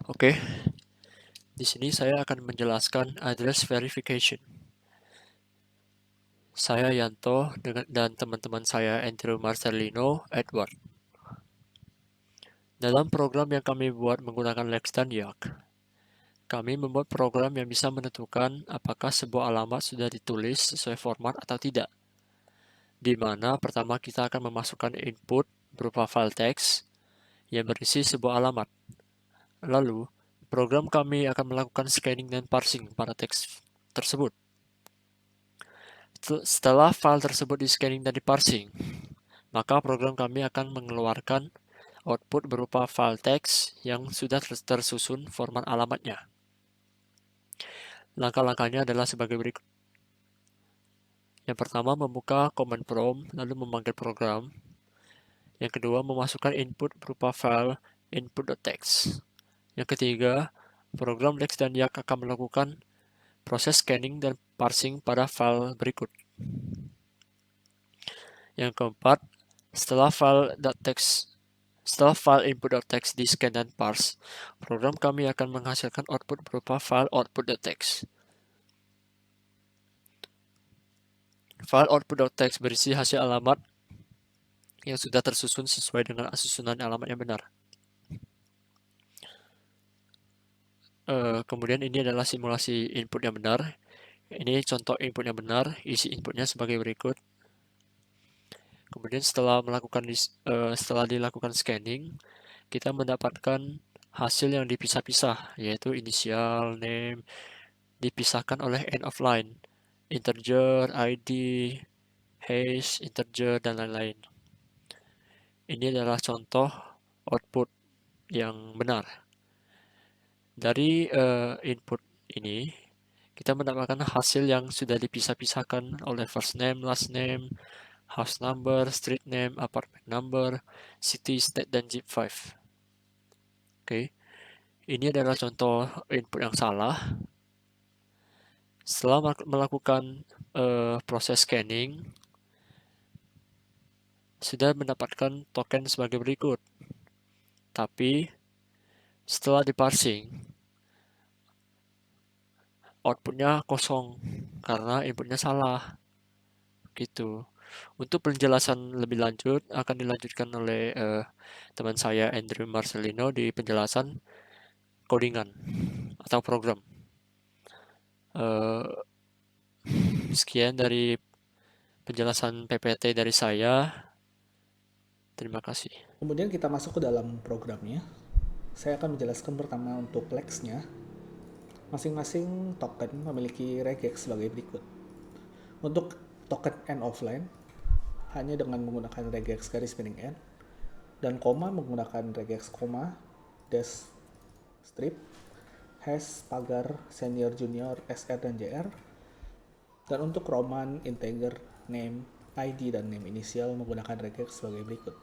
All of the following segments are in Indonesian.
Oke, di sini saya akan menjelaskan address verification. Saya Yanto dan teman-teman saya Andrew Marcelino Edward. Dalam program yang kami buat menggunakan Lex dan Yak, kami membuat program yang bisa menentukan apakah sebuah alamat sudah ditulis sesuai format atau tidak. Di mana pertama kita akan memasukkan input berupa file teks yang berisi sebuah alamat. Lalu, program kami akan melakukan scanning dan parsing pada teks tersebut. Setelah file tersebut di-scanning dan diparsing, maka program kami akan mengeluarkan output berupa file teks yang sudah tersusun format alamatnya. Langkah-langkahnya adalah sebagai berikut. Yang pertama, membuka command prompt, lalu memanggil program. Yang kedua, memasukkan input berupa file input.txt. Yang ketiga, program Lex dan Yak akan melakukan proses scanning dan parsing pada file berikut. Yang keempat, setelah file input.txt di-scan dan parse, program kami akan menghasilkan output berupa file output.txt. File output.txt berisi hasil alamat yang sudah tersusun sesuai dengan susunan alamat yang benar. Kemudian ini adalah simulasi input yang benar. Ini contoh input yang benar, isi inputnya sebagai berikut. Kemudian setelah dilakukan scanning, kita mendapatkan hasil yang dipisah-pisah, yaitu inisial, name, dipisahkan oleh end of line, integer, ID, hash, integer, dan lain-lain. Ini adalah contoh output yang benar. Dari input ini, kita mendapatkan hasil yang sudah dipisah-pisahkan oleh first name, last name, house number, street name, apartment number, city, state, dan zip 5. Oke, ini adalah contoh input yang salah. Setelah melakukan proses scanning, sudah mendapatkan token sebagai berikut. Tapi setelah diparsing, outputnya kosong karena inputnya salah. Gitu. Untuk penjelasan lebih lanjut akan dilanjutkan oleh teman saya Andrew Marcelino di penjelasan codingan atau program. Sekian dari penjelasan PPT dari saya. Terima kasih. Kemudian kita masuk ke dalam programnya. Saya akan menjelaskan pertama untuk Lex-nya. Masing-masing token memiliki regex sebagai berikut. Untuk token end offline, hanya dengan menggunakan regex garis miring n, dan koma menggunakan regex koma, dash, strip, hash, pagar, senior, junior, SR, dan JR. Dan untuk roman, integer, name, ID, dan name inisial menggunakan regex sebagai berikut.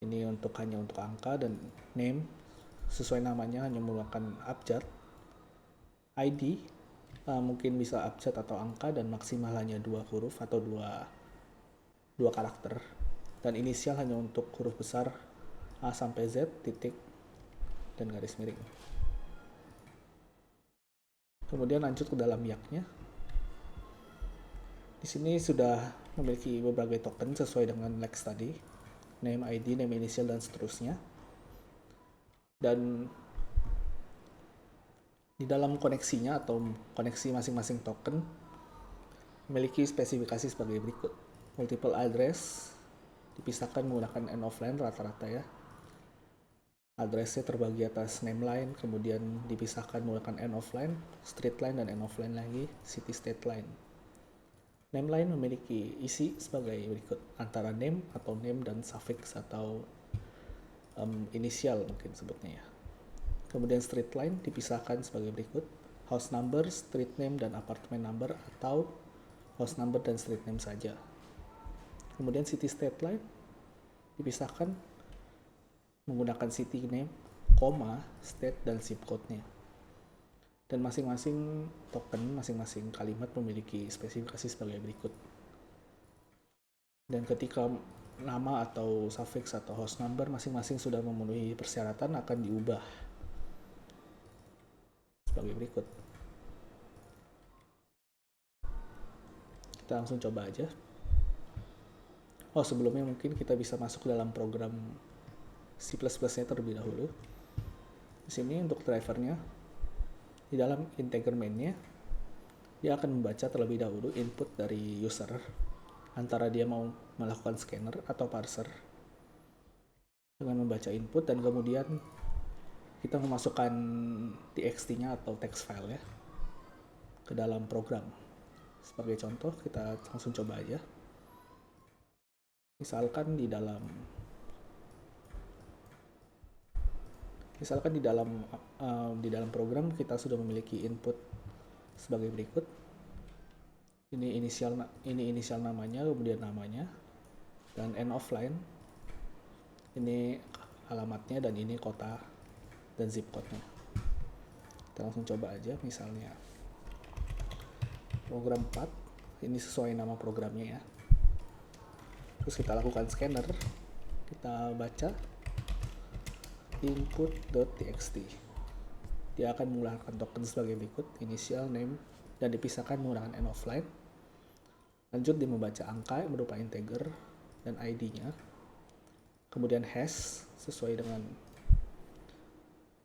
Ini hanya untuk angka, dan name sesuai namanya hanya menggunakan abjad. ID mungkin bisa abjad atau angka dan maksimal hanya 2 huruf atau 2 karakter. Dan inisial hanya untuk huruf besar A sampai Z, titik, dan garis miring. Kemudian lanjut ke dalam yaknya. Di sini sudah memiliki beberapa token sesuai dengan Lex tadi. Name, ID, name inisial, dan seterusnya. Dan di dalam koneksinya atau koneksi masing-masing token memiliki spesifikasi sebagai berikut. Multiple address dipisahkan menggunakan end of line rata-rata ya. Addressnya terbagi atas name line, kemudian dipisahkan menggunakan end of line, street line, dan end of line lagi, city state line. Name line memiliki isi sebagai berikut, antara name atau name dan suffix atau inisial mungkin sebutnya ya. Kemudian street line dipisahkan sebagai berikut, house number, street name, dan apartment number atau house number dan street name saja. Kemudian city state line dipisahkan menggunakan city name, koma, state, dan zip code-nya. Dan masing-masing token, masing-masing kalimat memiliki spesifikasi sebagai berikut. Dan ketika nama atau suffix atau host number masing-masing sudah memenuhi persyaratan akan diubah sebagai berikut. Kita langsung coba aja. Oh, sebelumnya mungkin kita bisa masuk dalam program C++-nya terlebih dahulu. Di sini untuk drivernya, di dalam integer main-nya, dia akan membaca terlebih dahulu input dari user antara dia mau melakukan scanner atau parser dengan membaca input, dan kemudian kita memasukkan txt-nya atau text file ya ke dalam program. Sebagai contoh, kita langsung coba aja. Misalkan di dalam program kita sudah memiliki input sebagai berikut. Ini inisial namanya, kemudian namanya, dan end of line. Ini alamatnya, dan ini kota dan zip code-nya. Kita langsung coba aja, misalnya program 4, ini sesuai nama programnya ya. Terus kita lakukan scanner, kita baca input.txt. Dia akan mengeluarkan token sebagai berikut, initial, name, dan dipisahkan menggunakan end of line. Lanjut dia membaca angka yang berupa integer dan ID-nya. Kemudian hash sesuai dengan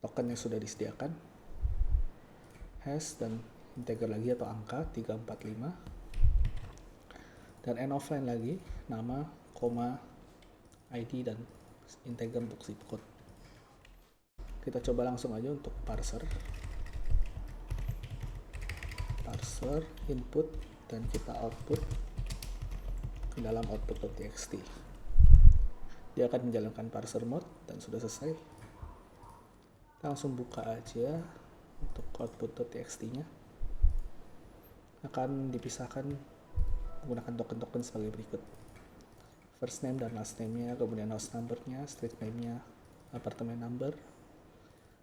token yang sudah disediakan. Hash dan integer lagi atau angka 345. Dan end of line lagi, nama, koma, ID, dan integer untuk zip code. Kita coba langsung aja untuk parser. Parser, input, dan kita output ke dalam output.txt. Dia akan menjalankan parser mode dan sudah selesai. Kita langsung buka aja untuk output.txt-nya. Akan dipisahkan menggunakan token-token sebagai berikut. First name dan last name-nya, kemudian house number-nya, street name-nya, apartemen number,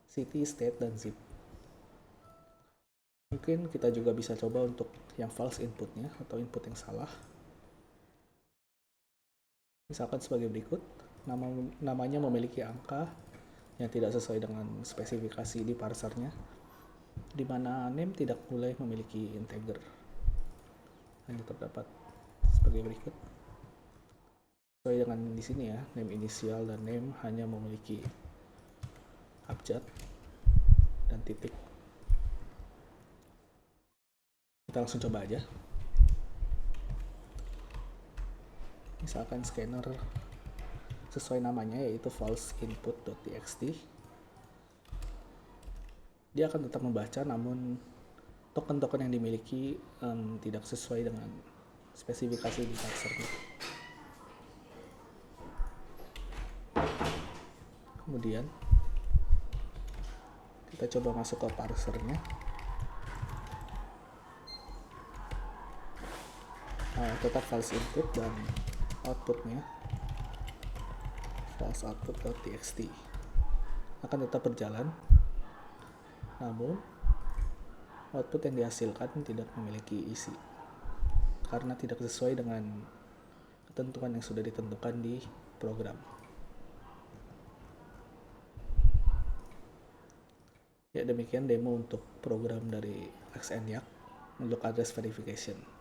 city, state, dan zip. Mungkin kita juga bisa coba untuk yang false input-nya atau input yang salah. Misalkan sebagai berikut, namanya memiliki angka yang tidak sesuai dengan spesifikasi di parsernya, di mana name tidak boleh memiliki integer. Hanya terdapat sebagai berikut. Sesuai dengan di sini ya, name inisial dan name hanya memiliki abjad dan titik. Kita langsung coba aja. Misalkan scanner sesuai namanya yaitu false input.txt. Dia akan tetap membaca, namun token-token yang dimiliki tidak sesuai dengan spesifikasi di parsernya. Kemudian kita coba masuk ke parsernya. Tetap false input dan outputnya false output.txt akan tetap berjalan, namun output yang dihasilkan tidak memiliki isi karena tidak sesuai dengan ketentuan yang sudah ditentukan di program. Ya, demikian demo untuk program dari XEnyak untuk address verification.